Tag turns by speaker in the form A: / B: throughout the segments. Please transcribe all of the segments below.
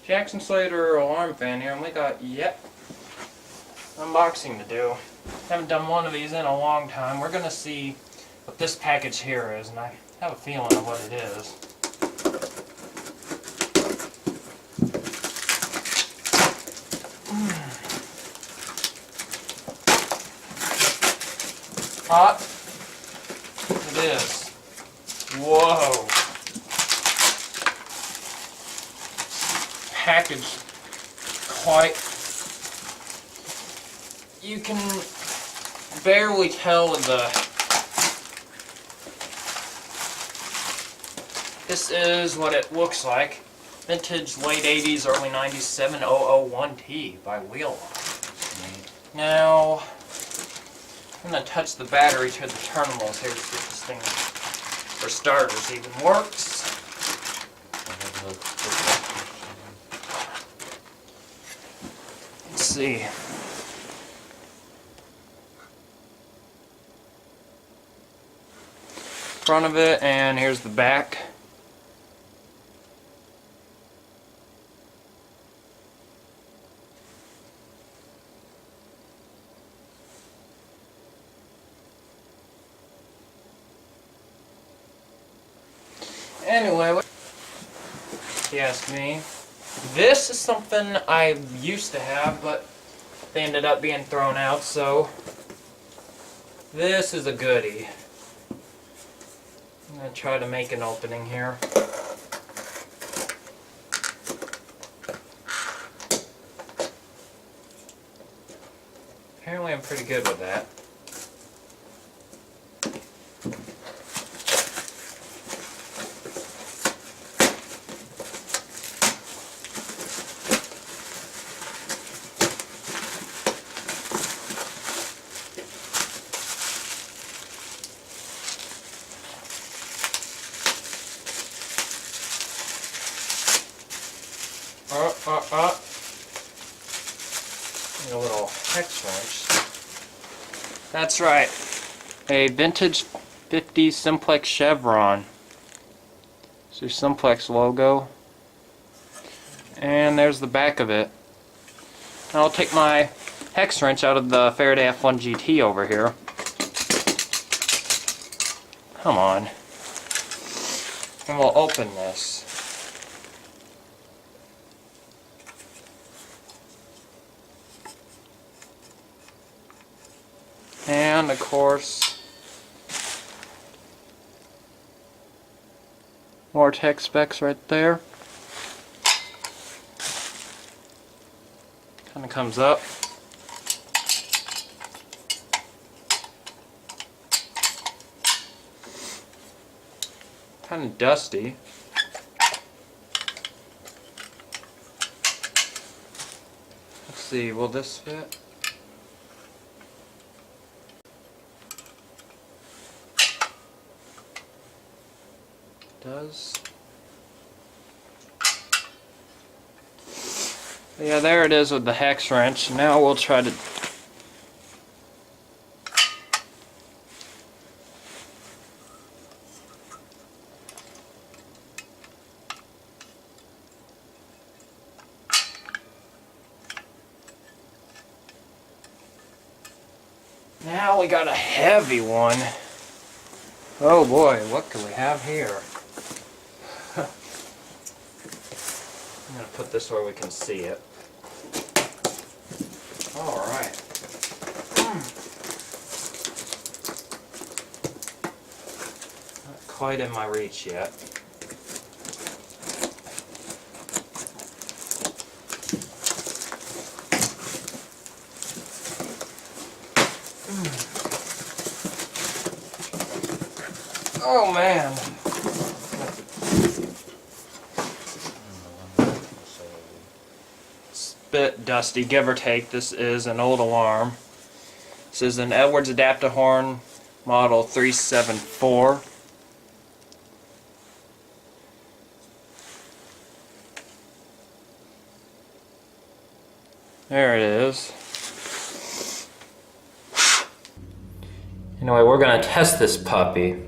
A: Jackson Slater alarm fan here, and we got yet unboxing to do. Haven't done one of these in a long time. We're gonna see what this package here is, and I have a feeling of what it is. Hot. It is. Whoa. Package quite. You can barely tell this is what it looks like. Vintage late 80s, early 90s 7001T by Wheelock. Now, I'm going to touch the battery to the terminals here to see if this thing, for starters, even works. Let's see. Front of it, and here's the back. Anyway, if you ask me, this is something I used to have, but they ended up being thrown out, so this is a goodie. I'm going to try to make an opening here. Apparently I'm pretty good with that. Need a little hex wrench. That's right. A vintage 50 Simplex Chevron. It's your Simplex logo. And there's the back of it. And I'll take my hex wrench out of the Faraday F1 GT over here. Come on. And we'll open this. And of course, more tech specs right there. Kind of comes up. Kind of dusty. Let's see, will this fit? Does. Yeah, there it is with the hex wrench. Now we'll try to now we got a heavy one. Oh boy, what can we have here? I'm going to put this where we can see it. Alright. Not quite in my reach yet. Oh man. It's a bit dusty, give or take. This is an old alarm. This is an Edwards Adaptahorn model 374. There it is. Anyway, we're going to test this puppy.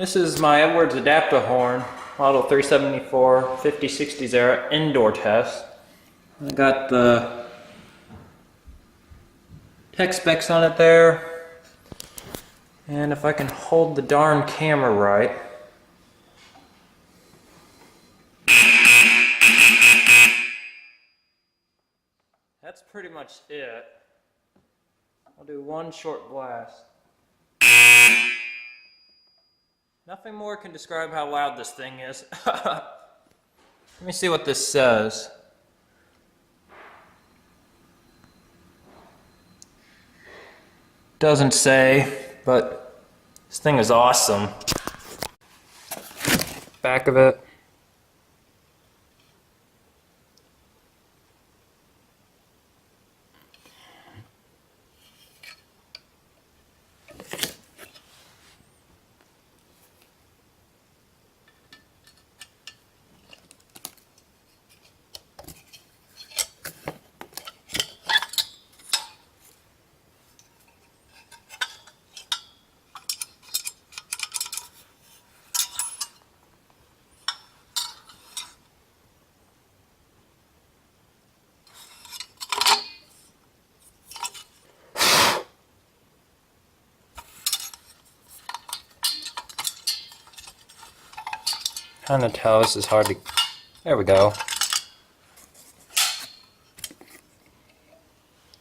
A: This is my Edwards Adaptahorn, model 374, 5060 era indoor test. I got the tech specs on it there. And if I can hold the darn camera right. That's pretty much it. I'll do one short blast. Nothing more can describe how loud this thing is. Let me see what this says. Doesn't say, but this thing is awesome. Back of it. Trying to tell, this is hard to... There we go.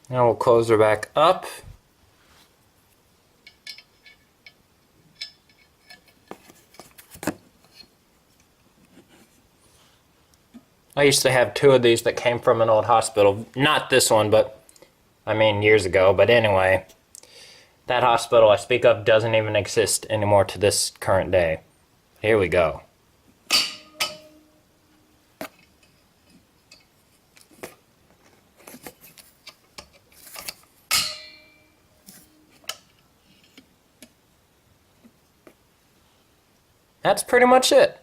A: Now we'll close her back up. I used to have two of these that came from an old hospital. Not this one, but I mean years ago. But anyway, that hospital I speak of doesn't even exist anymore to this current day. Here we go. That's pretty much it.